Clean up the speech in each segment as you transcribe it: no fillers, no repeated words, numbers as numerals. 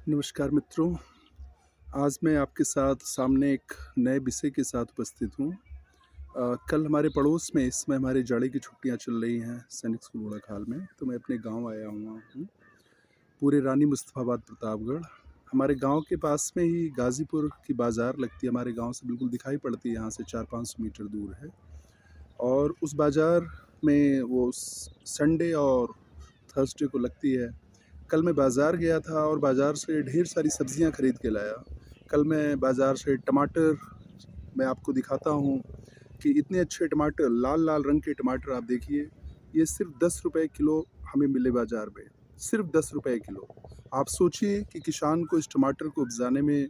नमस्कार मित्रों, आज मैं आपके साथ सामने एक नए विषय के साथ उपस्थित हूँ। कल हमारे पड़ोस में इस समय हमारे जाड़े की छुट्टियाँ चल रही हैं सैनिक स्कूल बड़ाखाल में, तो मैं अपने गाँव आया हुआ हूँ, पूरे रानी मुस्तफ़ाबाद प्रतापगढ़। हमारे गाँव के पास में ही गाज़ीपुर की बाज़ार लगती है, हमारे गाँव से बिल्कुल दिखाई पड़ती है, यहाँ से 400-500 मीटर दूर है। और उस बाज़ार में वो संडे और थर्सडे को लगती है। कल मैं बाज़ार गया था और बाज़ार से ढेर सारी सब्जियां खरीद के लाया। कल मैं बाज़ार से टमाटर, मैं आपको दिखाता हूँ कि इतने अच्छे टमाटर, लाल लाल रंग के टमाटर आप देखिए, ये सिर्फ 10 रुपए किलो हमें मिले बाज़ार में, सिर्फ 10 रुपए किलो। आप सोचिए कि किसान को इस टमाटर को उपजाने में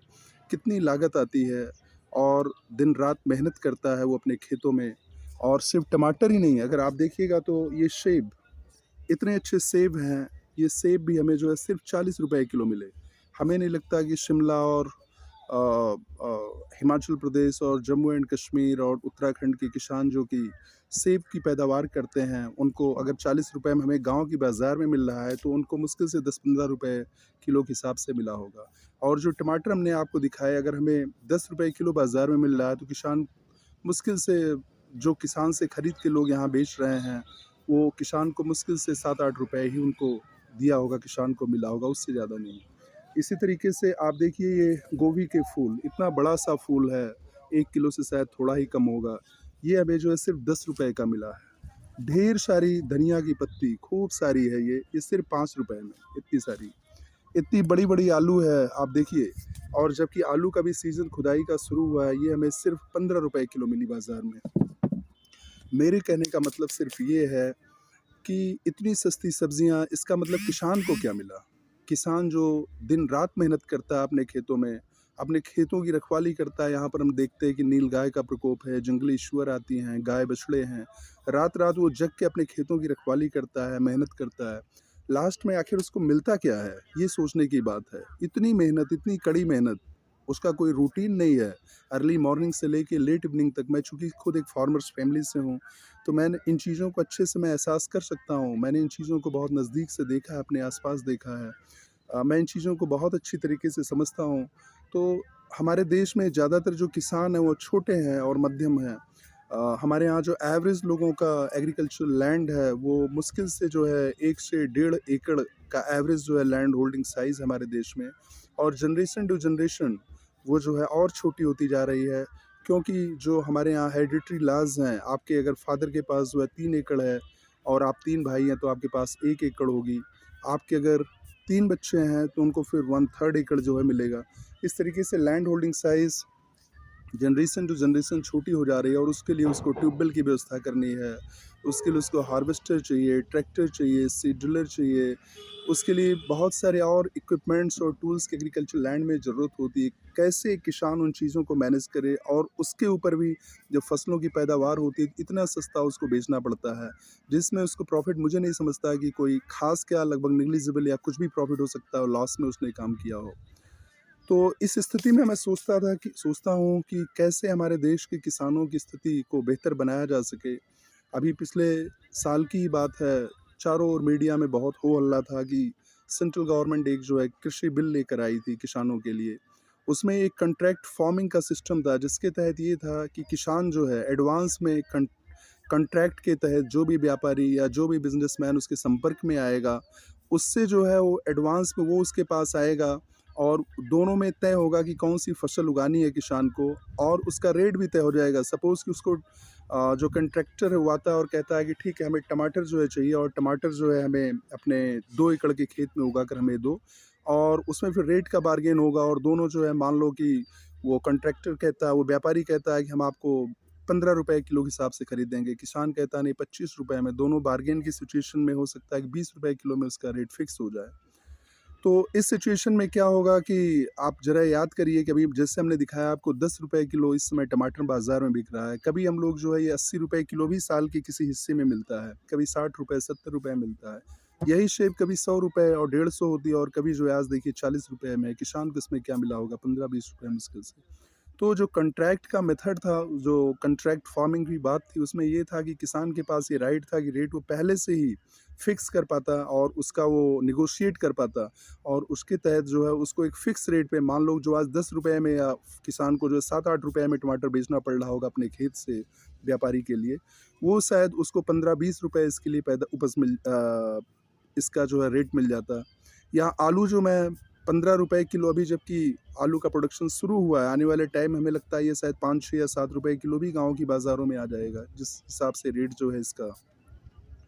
कितनी लागत आती है और दिन रात मेहनत करता है वो अपने खेतों में। और सिर्फ टमाटर ही नहीं, अगर आप देखिएगा तो ये सेब, इतने अच्छे सेब हैं, ये सेब भी हमें जो है सिर्फ 40 रुपए किलो मिले। हमें नहीं लगता कि शिमला और अ, हिमाचल प्रदेश और जम्मू एंड कश्मीर और उत्तराखंड के किसान जो कि सेब की पैदावार करते हैं, उनको अगर 40 रुपए में हमें गांव की बाज़ार में मिल रहा है तो उनको मुश्किल से 10-15 रुपए किलो के हिसाब से मिला होगा। और जो टमाटर हमने आपको दिखाए, अगर हमें 10 रुपए किलो बाज़ार में मिल रहा है तो किसान मुश्किल से, जो किसान से खरीद के लोग यहाँ बेच रहे हैं, वो किसान को मुश्किल से 7-8 रुपए ही उनको दिया होगा, किसान को मिला होगा, उससे ज़्यादा नहीं। इसी तरीके से आप देखिए, ये गोभी के फूल, इतना बड़ा सा फूल है, 1 किलो से शायद थोड़ा ही कम होगा। ये हमें जो है सिर्फ 10 रुपए का मिला है। ढेर सारी धनिया की पत्ती, खूब सारी है ये सिर्फ 5 रुपए में, इतनी सारी। इतनी बड़ी-बड़ी आलू है, आप देखिए। और जबकि आलू का भी सीज़न खुदाई का शुरू हुआ है, ये हमें सिर्फ 15 रुपए किलो मिली बाज़ार में। मेरे कहने का मतलब सिर्फ ये है कि इतनी सस्ती सब्जियां, इसका मतलब किसान को क्या मिला? किसान जो दिन रात मेहनत करता है अपने खेतों में, अपने खेतों की रखवाली करता है। यहाँ पर हम देखते हैं कि नील गाय का प्रकोप है, जंगली सुअर आती हैं, गाय बछड़े हैं। रात रात वो जग के अपने खेतों की रखवाली करता है, मेहनत करता है। लास्ट में आखिर उसको मिलता क्या है, ये सोचने की बात है। इतनी मेहनत, इतनी कड़ी मेहनत, उसका कोई रूटीन नहीं है। अर्ली मॉर्निंग से लेके लेट इवनिंग तक, मैं चूँकि खुद एक फार्मर्स फैमिली से हूँ, तो मैंने इन चीज़ों को अच्छे से मैं एहसास कर सकता हूँ। मैंने इन चीज़ों को बहुत नज़दीक से देखा है, अपने आस-पास देखा है। मैं इन चीज़ों को बहुत अच्छी तरीके से समझता हूँ। तो हमारे देश में ज़्यादातर जो किसान हैं वो छोटे हैं और मध्यम हैं। हमारे यहाँ जो एवरेज लोगों का एग्रीकल्चरल लैंड है, वो मुश्किल से जो है 1 से डेढ़ एकड़ का एवरेज जो है लैंड होल्डिंग साइज़ हमारे देश में। और जनरेशन टू जनरेशन वो जो है और छोटी होती जा रही है, क्योंकि जो हमारे यहाँ हेरिडिटरी लाज़ हैं, आपके अगर फ़ादर के पास जो है 3 एकड़ है और आप 3 भाई हैं तो आपके पास 1 एकड़ होगी। आपके अगर 3 बच्चे हैं तो उनको फिर 1/3 एकड़ जो है मिलेगा। इस तरीके से land holding size generation to generation छोटी हो जा रही है और उसके लिए उसको ट्यूबवेल की व्यवस्था करनी है, उसके लिए उसको हार्वेस्टर चाहिए, ट्रैक्टर चाहिए, सीड ड्रिलर चाहिए, उसके लिए बहुत सारे और इक्विपमेंट्स और टूल्स की एग्रीकल्चर लैंड में ज़रूरत होती है। कैसे एक किसान उन चीज़ों को मैनेज करे, और उसके ऊपर भी जब फसलों की पैदावार होती है इतना सस्ता उसको बेचना पड़ता है, जिसमें उसको प्रॉफिट, मुझे नहीं समझता कि कोई खास क्या, लगभग नेग्लिजिबल या कुछ भी प्रॉफिट हो सकता है और लॉस में उसने काम किया हो। तो इस स्थिति में मैं सोचता हूँ कि कैसे हमारे देश के किसानों की स्थिति को बेहतर बनाया जा सके। अभी पिछले साल की ही बात है, चारों ओर मीडिया में बहुत हो हल्ला था कि सेंट्रल गवर्नमेंट एक जो है कृषि बिल लेकर आई थी किसानों के लिए। उसमें एक कॉन्ट्रैक्ट फार्मिंग का सिस्टम था, जिसके तहत ये था कि किसान जो है एडवांस में कॉन्ट्रैक्ट के तहत जो भी व्यापारी या जो भी बिजनेसमैन उसके संपर्क में आएगा, उससे जो है वो एडवांस में वो उसके पास आएगा और दोनों में तय होगा कि कौन सी फसल उगानी है किसान को, और उसका रेट भी तय हो जाएगा। सपोज़ कि उसको जो कॉन्ट्रैक्टर है वो आता है और कहता है कि ठीक है, हमें टमाटर जो है चाहिए, और टमाटर जो है हमें अपने 2 एकड़ के खेत में उगा कर हमें दो, और उसमें फिर रेट का बार्गेन होगा। और दोनों जो है, मान लो कि वो कॉन्ट्रैक्टर कहता है, वो व्यापारी कहता है कि हम आपको 15 रुपए किलो के हिसाब से खरीदेंगे, किसान कहता है नहीं 25 रुपए में। दोनों बार्गेन की सिचुएशन में हो सकता है कि 20 रुपए किलो में उसका रेट फिक्स हो जाए। तो इस सिचुएशन में क्या होगा कि आप ज़रा याद करिए कि अभी जैसे हमने दिखाया आपको 10 रुपए किलो इस समय टमाटर बाज़ार में बिक रहा है। कभी हम लोग जो है ये 80 रुपए किलो भी साल के किसी हिस्से में मिलता है, कभी 60 रुपए 70 रुपए मिलता है। यही सेब कभी 100 रुपए और 150 होती है, और कभी जो है आज देखिए 40 रुपए में। किसान को इसमें क्या मिला होगा, 15-20 रुपए मुश्किल से। तो जो कॉन्ट्रैक्ट का मेथड था, जो कॉन्ट्रैक्ट फार्मिंग की बात थी, उसमें ये था कि किसान के पास ये राइट था कि रेट वो पहले से ही फिक्स कर पाता और उसका वो नेगोशिएट कर पाता और उसके तहत जो है उसको एक फिक्स रेट पे, मान लो जो आज 10 रुपए में या किसान को जो 7-8 रुपए में टमाटर बेचना पड़ रहा होगा अपने खेत से व्यापारी के लिए, वो शायद उसको 15-20 रुपए इसके लिए पैदा इसका जो है रेट मिल जाता। या आलू जो मैं 15 रुपए किलो, अभी जबकि आलू का प्रोडक्शन शुरू हुआ है, आने वाले टाइम हमें लगता है ये शायद 5, 6 या 7 रुपए किलो भी गाँव की बाज़ारों में आ जाएगा, जिस हिसाब से रेट जो है इसका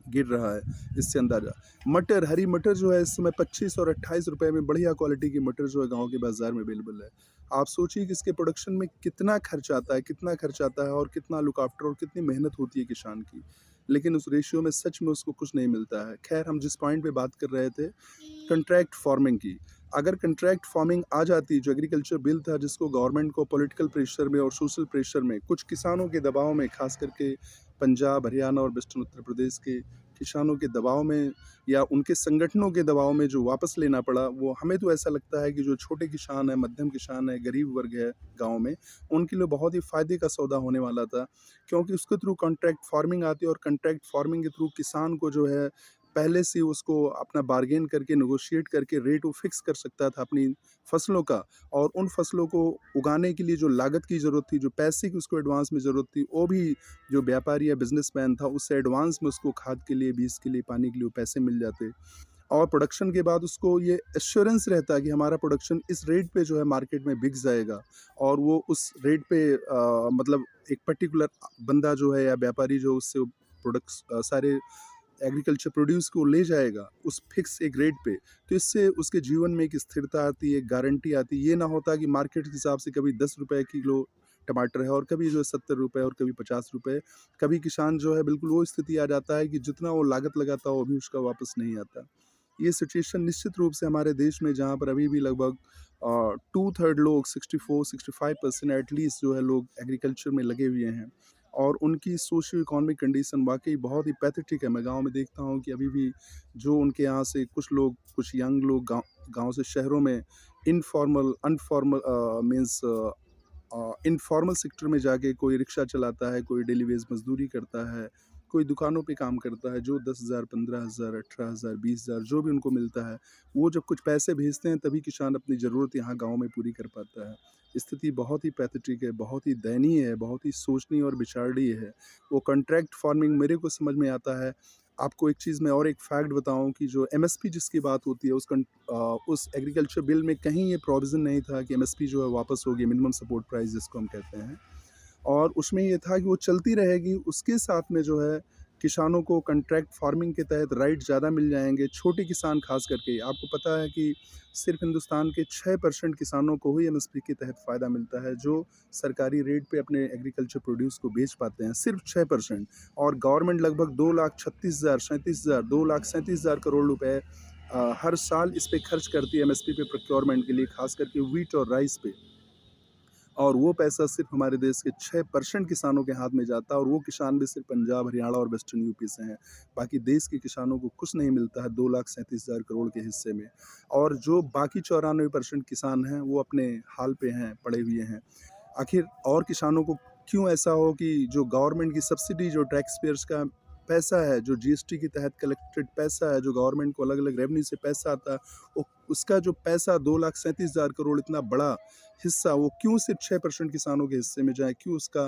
गिर रहा है, इससे अंदाज़ा। मटर, हरी मटर जो है इस समय 25 और 28 रुपए में बढ़िया क्वालिटी की मटर जो है गाँव के बाज़ार में अवेलेबल है। आप सोचिए कि इसके प्रोडक्शन में कितना खर्च आता है, कितना खर्च आता है और कितना लुक आफ्टर और कितनी मेहनत होती है किसान की। लेकिन उस रेशियो में सच में उसको कुछ नहीं मिलता है। ख़ैर, हम जिस पॉइंट पे बात कर रहे थे कॉन्ट्रैक्ट फार्मिंग की, अगर कॉन्ट्रैक्ट फार्मिंग आ जाती, जो एग्रीकल्चर बिल था जिसको गवर्नमेंट को पॉलिटिकल प्रेशर में और सोशल प्रेशर में, कुछ किसानों के दबाव में, ख़ास करके पंजाब, हरियाणा और वेस्टर्न उत्तर प्रदेश के किसानों के दबाव में या उनके संगठनों के दबाव में जो वापस लेना पड़ा, वो हमें तो ऐसा लगता है कि जो छोटे किसान हैं, मध्यम किसान हैं, गरीब वर्ग है गाँव में, उनके लिए बहुत ही फ़ायदे का सौदा होने वाला था। क्योंकि उसके थ्रू कॉन्ट्रैक्ट फार्मिंग आती है और कॉन्ट्रैक्ट फार्मिंग के थ्रू किसान को जो है पहले से उसको अपना बार्गेन करके, नेगोशिएट करके रेट वो फिक्स कर सकता था अपनी फसलों का, और उन फसलों को उगाने के लिए जो लागत की ज़रूरत थी, जो पैसे की उसको एडवांस में ज़रूरत थी, वो भी जो व्यापारी या बिजनेसमैन था उससे एडवांस में उसको खाद के लिए, बीज के लिए, पानी के लिए वो पैसे मिल जाते। और प्रोडक्शन के बाद उसको ये एश्योरेंस रहता कि हमारा प्रोडक्शन इस रेट पे जो है मार्केट में बिक जाएगा और वो उस रेट पे मतलब एक पर्टिकुलर बंदा जो है या व्यापारी जो उससे प्रोडक्ट्स सारे एग्रीकल्चर प्रोड्यूस को ले जाएगा उस फिक्स एक रेट पे। तो इससे उसके जीवन में एक स्थिरता आती है, एक गारंटी आती है। ये ना होता कि मार्केट के हिसाब से कभी 10 रुपए किलो टमाटर है और कभी जो है 70 रुपए और कभी 50 रुपए। कभी किसान जो है बिल्कुल वो स्थिति आ जाता है कि जितना वो लागत लगाता हो, वो भी उसका वापस नहीं आता। ये सिचुएशन निश्चित रूप से हमारे देश में, जहाँ पर अभी भी लगभग 2/3 लोग, 64-65% एटलीस्ट जो है लोग एग्रीकल्चर में लगे हुए हैं और उनकी सोशियो इकोनॉमिक कंडीशन वाक़ई बहुत ही पैथेटिक है। मैं गाँव में देखता हूँ कि अभी भी जो उनके यहाँ से कुछ लोग, कुछ यंग लोग गाँव गाँव से शहरों में informal, informal means informal sector में जाके कोई रिक्शा चलाता है, कोई डेली वेज मज़दूरी करता है, कोई दुकानों पे काम करता है, जो 10,000, 15,000, 18,000, 20,000 जो भी उनको मिलता है, वो जब कुछ पैसे भेजते हैं तभी किसान अपनी ज़रूरत यहाँ गाँव में पूरी कर पाता है। स्थिति बहुत ही पैथेटिक है, बहुत ही दयनीय है, बहुत ही सोचनीय और विचारणीय है। वो कॉन्ट्रैक्ट फार्मिंग मेरे को समझ में आता है। आपको एक चीज़ मैं और एक फैक्ट बताऊँ कि जो एमएसपी जिसकी बात होती है उस एग्रीकल्चर बिल में कहीं ये प्रोविज़न नहीं था कि एमएसपी जो है वापस होगी, मिनिमम सपोर्ट प्राइस जिसको हम कहते हैं। और उसमें ये था कि वो चलती रहेगी, उसके साथ में जो है किसानों को कॉन्ट्रैक्ट फार्मिंग के तहत राइट ज़्यादा मिल जाएँगे, छोटे किसान ख़ास करके। आपको पता है कि सिर्फ़ हिंदुस्तान के 6% किसानों को ही एमएसपी के तहत फ़ायदा मिलता है, जो सरकारी रेट पे अपने एग्रीकल्चर प्रोड्यूस को बेच पाते हैं, सिर्फ़ 6%। और गवर्नमेंट लगभग 2,36,000, 37,000, 2,37,000 करोड़ रुपए हर साल इस पे खर्च करती है एमएसपी पे प्रोक्योरमेंट के लिए, ख़ास करके व्हीट और राइस पे। और वो पैसा सिर्फ हमारे देश के 6% किसानों के हाथ में जाता है और वो किसान भी सिर्फ पंजाब, हरियाणा और वेस्टर्न यूपी से हैं। बाकी देश के किसानों को कुछ नहीं मिलता है 2,37,000 करोड़ के हिस्से में। और जो बाकी 94% किसान हैं, वो अपने हाल पे हैं, पड़े हुए हैं। आखिर और किसानों को क्यों ऐसा हो कि जो गवर्नमेंट की सब्सिडी, जो टैक्स पेयर्स का पैसा है, जो जीएसटी के तहत कलेक्टेड पैसा है, जो गवर्नमेंट को अलग-अलग रेवेन्यू से पैसा आता है, वो उसका जो पैसा 2,37,000 करोड़ इतना बड़ा हिस्सा, वो क्यों सिर्फ 6% किसानों के हिस्से में जाए? क्यों उसका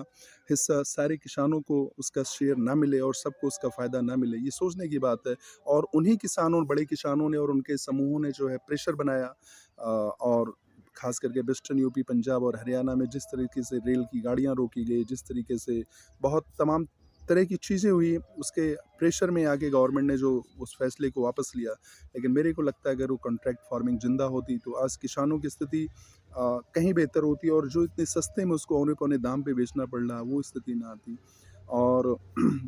हिस्सा सारे किसानों को उसका शेयर ना मिले और सबको उसका फ़ायदा ना मिले? ये सोचने की बात है। और उन्हीं किसानों, बड़े किसानों ने और उनके समूहों ने जो है प्रेशर बनाया और खास करके वेस्टर्न यूपी, पंजाब और हरियाणा में जिस तरीके से रेल की गाड़ियाँ रोकी गई, जिस तरीके से बहुत तमाम तरह की चीज़ें हुई, उसके प्रेशर में आके गवर्नमेंट ने जो उस फैसले को वापस लिया। लेकिन मेरे को लगता है अगर वो कॉन्ट्रैक्ट फार्मिंग ज़िंदा होती तो आज किसानों की स्थिति कहीं बेहतर होती और जो इतने सस्ते में उसको औने-पौने दाम पे बेचना पड़ रहा है, वो स्थिति ना आती। और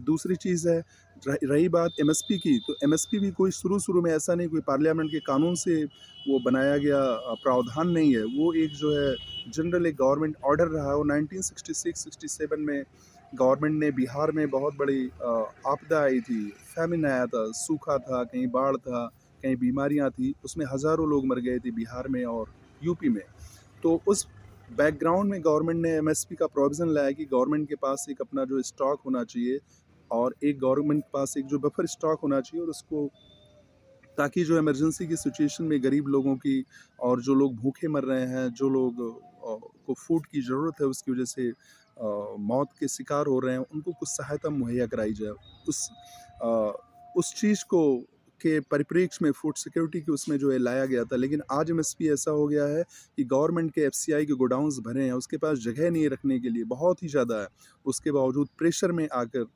दूसरी चीज़ है, रही बात एमएसपी की, तो एमएसपी भी कोई शुरू-शुरू में ऐसा नहीं कोई पार्लियामेंट के कानून से वो बनाया गया प्रावधान नहीं है। वो एक जो है जनरल एक गवर्नमेंट ऑर्डर रहा है। वो 1966-67 में गवर्नमेंट ने बिहार में बहुत बड़ी आपदा आई थी, फ़ैमिन आया था, सूखा था, कहीं बाढ़ था, कहीं बीमारियाँ थी। उसमें हज़ारों लोग मर गए थे बिहार में और यूपी में। तो उस बैकग्राउंड में गवर्नमेंट ने एमएसपी का प्रोविज़न लाया कि गवर्नमेंट के पास एक अपना जो स्टॉक होना चाहिए और एक गवर्नमेंट के पास एक जो बफर स्टॉक होना चाहिए, और उसको ताकि जो इमरजेंसी की सिचुएशन में गरीब लोगों की और जो लोग भूखे मर रहे हैं, जो लोग को फूड की ज़रूरत है, उसकी वजह से मौत के शिकार हो रहे हैं, उनको कुछ सहायता मुहैया कराई जाए। उस अ, उस चीज़ को के परिप्रेक्ष्य में फूड सिक्योरिटी के उसमें जो है लाया गया था। लेकिन आज एमएसपी ऐसा हो गया है कि गवर्नमेंट के एफसीआई के गोडाउन्स भरे हैं, उसके पास जगह नहीं है रखने के लिए, बहुत ही ज़्यादा है। उसके बावजूद प्रेशर में आकर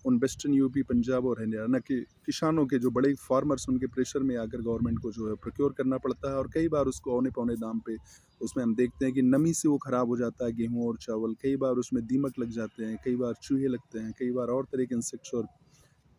उन वेस्टर्न यूपी, पंजाब और हरियाणा के किसानों के जो बड़े फार्मर्स, उनके प्रेशर में आकर गवर्नमेंट को जो है प्रोक्योर करना पड़ता है, और कई बार उसको औने-पौने दाम पे उसमें हम देखते हैं कि नमी से वो ख़राब हो जाता है गेहूँ और चावल। कई बार उसमें दीमक लग जाते हैं, कई बार चूहे लगते हैं, कई बार और तरह के इंसेक्ट्स और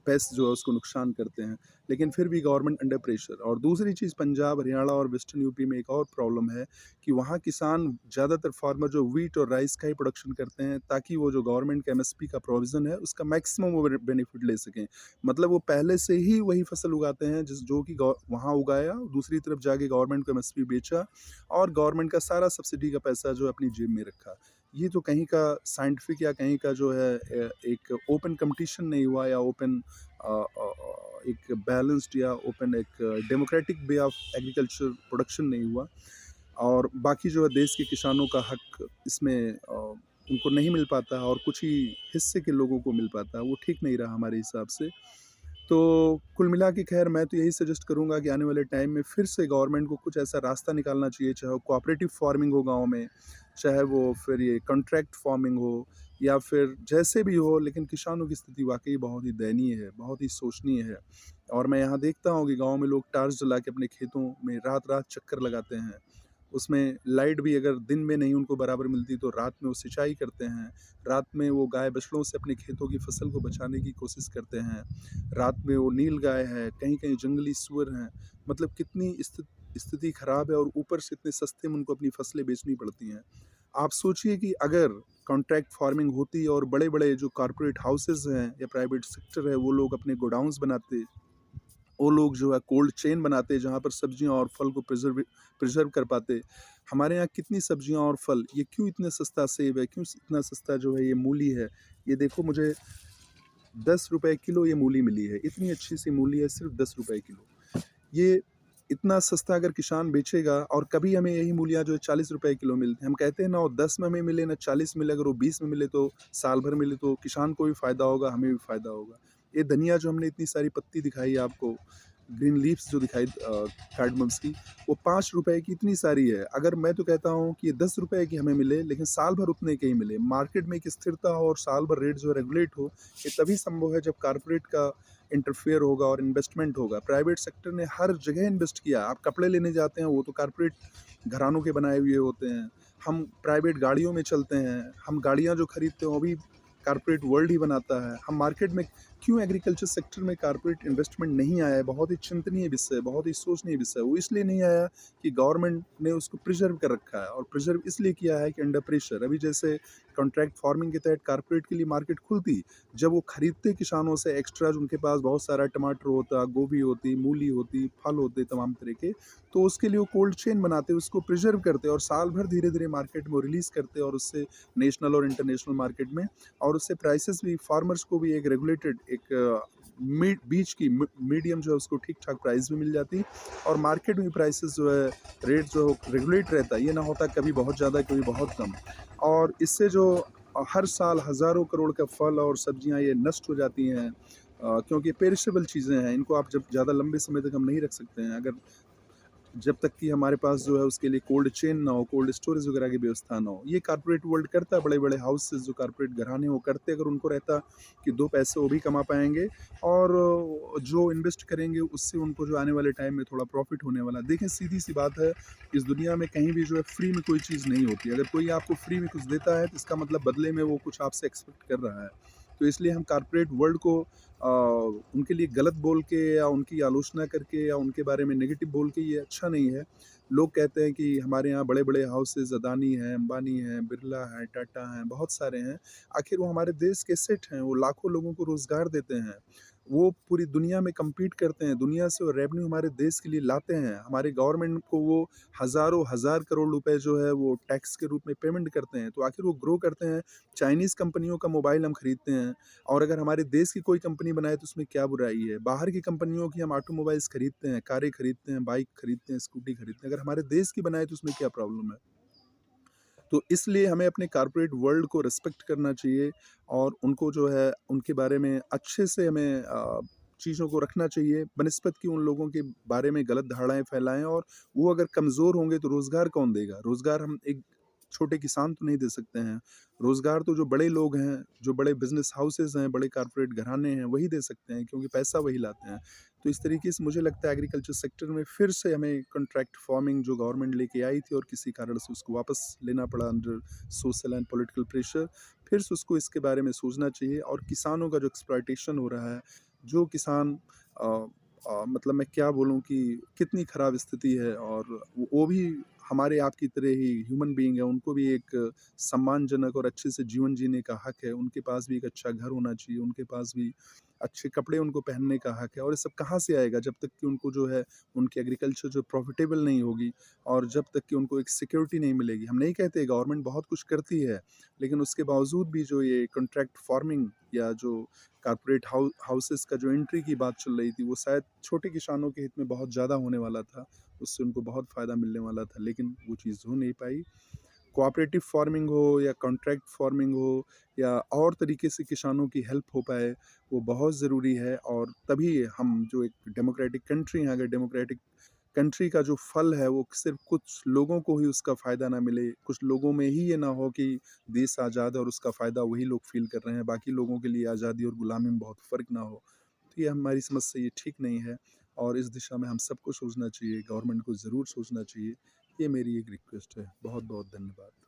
पेस्ट जो है उसको नुकसान करते हैं, लेकिन फिर भी गवर्नमेंट अंडर प्रेशर। और दूसरी चीज़, पंजाब, हरियाणा और वेस्टर्न यूपी में एक और प्रॉब्लम है कि वहाँ किसान ज़्यादातर फार्मर जो व्हीट और राइस का ही प्रोडक्शन करते हैं, ताकि वो जो गवर्नमेंट का एमएसपी का प्रोविज़न है उसका मैक्सिमम वो बेनिफिट ले सकें। मतलब वो पहले से ही वही फसल उगाते हैं जिस जो कि वहाँ उगाया, दूसरी तरफ जाके गवर्नमेंट को एमएसपी बेचा और गवर्नमेंट का सारा सब्सिडी का पैसा जो है अपनी जेब में रखा। ये तो कहीं का साइंटिफिक या कहीं का जो है एक ओपन कंपटीशन नहीं हुआ, या ओपन एक बैलेंस्ड या ओपन एक democratic way of agriculture production नहीं हुआ। और बाकी जो है देश के किसानों का हक इसमें उनको नहीं मिल पाता है, और कुछ ही हिस्से के लोगों को मिल पाता है, वो ठीक नहीं रहा हमारे हिसाब से। तो कुल मिला के खैर मैं तो यही सजेस्ट करूँगा कि आने वाले टाइम में फिर से गवर्नमेंट को कुछ ऐसा रास्ता निकालना चाहिए, चाहे वो कोऑपरेटिव फार्मिंग हो गाँव में, चाहे वो फिर ये कॉन्ट्रैक्ट फार्मिंग हो, या फिर जैसे भी हो, लेकिन किसानों की स्थिति वाक़ई बहुत ही दयनीय है, बहुत ही शोचनीय है। और मैं यहाँ देखता हूँ कि गाँव में लोग टार्च जला के अपने खेतों में रात-रात चक्कर लगाते हैं। उसमें लाइट भी अगर दिन में नहीं उनको बराबर मिलती, तो रात में वो सिंचाई करते हैं। रात में वो गाय-बछड़ों से अपने खेतों की फसल को बचाने की कोशिश करते हैं। रात में वो नीलगाय है, कहीं-कहीं जंगली सूअर हैं। मतलब कितनी स्थिति खराब है, और ऊपर से इतने सस्ते में उनको अपनी फसलें बेचनी पड़ती हैं। आप सोचिए कि अगर कॉन्ट्रैक्ट फार्मिंग होती और बड़े-बड़े जो कॉर्पोरेट हाउसेज़ हैं या प्राइवेट सेक्टर है, वो लोग अपने गोडाउन्स बनाते, वो लोग जो है कोल्ड चेन बनाते जहाँ पर सब्जियाँ और फल को प्रिज़र्व कर पाते। हमारे यहाँ कितनी सब्जियाँ और फल, ये क्यों इतना सस्ता सेब है, क्यों इतना सस्ता जो है ये मूली है। ये देखो, मुझे ₹10 किलो ये मूली मिली है, इतनी अच्छी सी मूली है, सिर्फ़ ₹10 किलो। ये इतना सस्ता अगर किसान बेचेगा, और कभी हमें यही मूलियाँ जो है ₹40 किलो मिलती हैं। हम कहते हैं ना, वो 10 में हमें मिले ना 40 मिले, अगर वो 20 में मिले तो साल भर मिले, तो किसान को भी फ़ायदा होगा, हमें भी फ़ायदा होगा। ये धनिया जो हमने इतनी सारी पत्ती दिखाई आपको, ग्रीन लीव्स जो दिखाई कार्डमम्स की, वो ₹5 की इतनी सारी है। अगर मैं तो कहता हूँ कि ये ₹10 की हमें मिले, लेकिन साल भर उतने के ही मिले। मार्केट में एक स्थिरता हो और साल भर रेट जो है रेगुलेट हो, ये तभी संभव है जब कॉर्पोरेट का इंटरफेयर होगा और इन्वेस्टमेंट होगा। प्राइवेट सेक्टर ने हर जगह इन्वेस्ट किया। आप कपड़े लेने जाते हैं, वो तो कॉर्पोरेट घरानों के बनाए हुए होते हैं। हम प्राइवेट गाड़ियों में चलते हैं, हम गाड़ियाँ जो खरीदते हैं वो भी कॉर्पोरेट वर्ल्ड ही बनाता है। हम मार्केट में क्यों एग्रीकल्चर सेक्टर में कॉर्पोरेट इन्वेस्टमेंट नहीं आया है, बहुत ही चिंतनीय विषय है, बहुत ही सोचनीय विषय है। वो इसलिए नहीं आया कि गवर्नमेंट ने उसको प्रिजर्व कर रखा है, और प्रिजर्व इसलिए किया है कि अंडर प्रेशर, अभी जैसे कॉन्ट्रैक्ट फार्मिंग के तहत कॉर्पोरेट के लिए मार्केट खुलती, जब वो खरीदते किसानों से एक्स्ट्रा, जो उनके पास बहुत सारा टमाटर होता, गोभी होती, मूली होती, फल होते तमाम तरह के, तो उसके लिए वो कोल्ड चेन बनाते, उसको प्रिजर्व करते और साल भर धीरे-धीरे मार्केट में वो रिलीज़ करते, और उससे नेशनल और इंटरनेशनल मार्केट में, और उससे प्राइसेस भी फार्मर्स को भी एक रेगुलेटेड एक बीच की मीडियम जो है उसको ठीक-ठाक प्राइस भी मिल जाती, और मार्केट में प्राइसेस जो है, रेट जो रेगुलेट रहता है, ये ना होता कभी बहुत ज़्यादा कभी बहुत कम। और इससे जो हर साल हज़ारों करोड़ का फल और सब्जियां ये नष्ट हो जाती हैं, क्योंकि पेरिशेबल चीज़ें हैं, इनको आप जब ज़्यादा लंबे समय तक हम नहीं रख सकते हैं, अगर जब तक कि हमारे पास जो है उसके लिए कोल्ड चेन ना हो, कोल्ड स्टोरेज वगैरह की व्यवस्था ना हो। ये कॉर्पोरेट वर्ल्ड करता है, बड़े-बड़े हाउसेस जो कॉर्पोरेट घराने वो करते, अगर उनको रहता कि 2 पैसे वो भी कमा पाएँगे, और जो इन्वेस्ट करेंगे उससे उनको जो आने वाले टाइम में थोड़ा प्रॉफ़िट होने वाला है। देखिए, सीधी-सी बात है, इस दुनिया में कहीं भी जो है फ्री में कोई चीज़ नहीं होती। अगर कोई आपको फ्री में कुछ देता है, तो इसका मतलब बदले में वो कुछ आपसे एक्सपेक्ट कर रहा है। तो इसलिए हम कॉर्पोरेट वर्ल्ड को उनके लिए गलत बोल के, या उनकी आलोचना करके, या उनके बारे में नेगेटिव बोल के, ये अच्छा नहीं है। लोग कहते हैं कि हमारे यहाँ बड़े-बड़े हाउसेज़ अदानी हैं, अंबानी हैं, बिरला हैं, टाटा हैं, बहुत सारे हैं। आखिर वो हमारे देश के सेठ हैं, वो लाखों लोगों को रोज़गार देते हैं। वो पूरी दुनिया में कम्पीट करते हैं, दुनिया से वो रेवेन्यू हमारे देश के लिए लाते हैं। हमारे गवर्नमेंट को वो हज़ारों हज़ार करोड़ रुपए जो है वो टैक्स के रूप में पेमेंट करते हैं। तो आखिर वो ग्रो करते हैं। चाइनीज़ कंपनियों का मोबाइल हम खरीदते हैं और अगर हमारे देश की कोई कंपनी बनाए तो उसमें क्या बुराई है? बाहर की कंपनियों की हम ऑटोमोबाइल्स खरीदते हैं, कारें खरीदते हैं, बाइक खरीदते हैं, स्कूटी खरीदते हैं। अगर हमारे देश की बनाए तो उसमें क्या प्रॉब्लम है? तो इसलिए हमें अपने कॉर्पोरेट वर्ल्ड को रिस्पेक्ट करना चाहिए और उनको जो है उनके बारे में अच्छे से हमें चीज़ों को रखना चाहिए बनिस्बत कि उन लोगों के बारे में गलत धारणाएँ फैलाएँ और वो अगर कमज़ोर होंगे तो रोज़गार कौन देगा? रोज़गार हम एक छोटे किसान तो नहीं दे सकते हैं। रोज़गार तो जो बड़े लोग हैं, जो बड़े बिज़नेस हाउसेज़ हैं, बड़े कॉर्पोरेट घराने हैं, वही दे सकते हैं क्योंकि पैसा वही लाते हैं। तो इस तरीके से मुझे लगता है एग्रीकल्चर सेक्टर में फिर से हमें कॉन्ट्रैक्ट फार्मिंग जो गवर्नमेंट लेके आई थी और किसी कारण से उसको वापस लेना पड़ा under social and political pressure, फिर से उसको इसके बारे में सोचना चाहिए और किसानों का जो एक्सप्लॉयटेशन हो रहा है, जो किसान मतलब मैं क्या बोलूँ कि कितनी ख़राब स्थिति है और वो भी हमारे आपकी तरह ही ह्यूमन बीइंग है, उनको भी एक सम्मानजनक और अच्छे से जीवन जीने का हक है, उनके पास भी एक अच्छा घर होना चाहिए, उनके पास भी अच्छे कपड़े उनको पहनने का हक है और ये सब कहाँ से आएगा जब तक कि उनको जो है उनकी एग्रीकल्चर जो प्रॉफिटेबल नहीं होगी और जब तक कि उनको एक सिक्योरिटी नहीं मिलेगी। हम नहीं कहते गवर्नमेंट बहुत कुछ करती है, लेकिन उसके बावजूद भी जो ये कॉन्ट्रैक्ट फार्मिंग या जो कॉर्पोरेट हाउसेस का जो एंट्री की बात चल रही थी, वो शायद छोटे किसानों के हित में बहुत ज़्यादा होने वाला था, उससे उनको बहुत फ़ायदा मिलने वाला था, लेकिन वो चीज़ हो नहीं पाई। कोऑपरेटिव फार्मिंग हो या कॉन्ट्रैक्ट फार्मिंग हो या और तरीके से किसानों की हेल्प हो पाए, वो बहुत ज़रूरी है और तभी हम जो एक डेमोक्रेटिक कंट्री हैं, अगर डेमोक्रेटिक कंट्री का जो फल है वो सिर्फ़ कुछ लोगों को ही उसका फ़ायदा ना मिले, कुछ लोगों में ही ये ना हो कि देश आज़ाद है और उसका फ़ायदा वही लोग फ़ील कर रहे हैं, बाकी लोगों के लिए आज़ादी और गुलामी में बहुत फ़र्क ना हो। तो ये हमारी समझ से ये ठीक नहीं है और इस दिशा में हम सबको सोचना चाहिए, गवर्नमेंट को ज़रूर सोचना चाहिए। ये मेरी एक रिक्वेस्ट है। बहुत-बहुत धन्यवाद।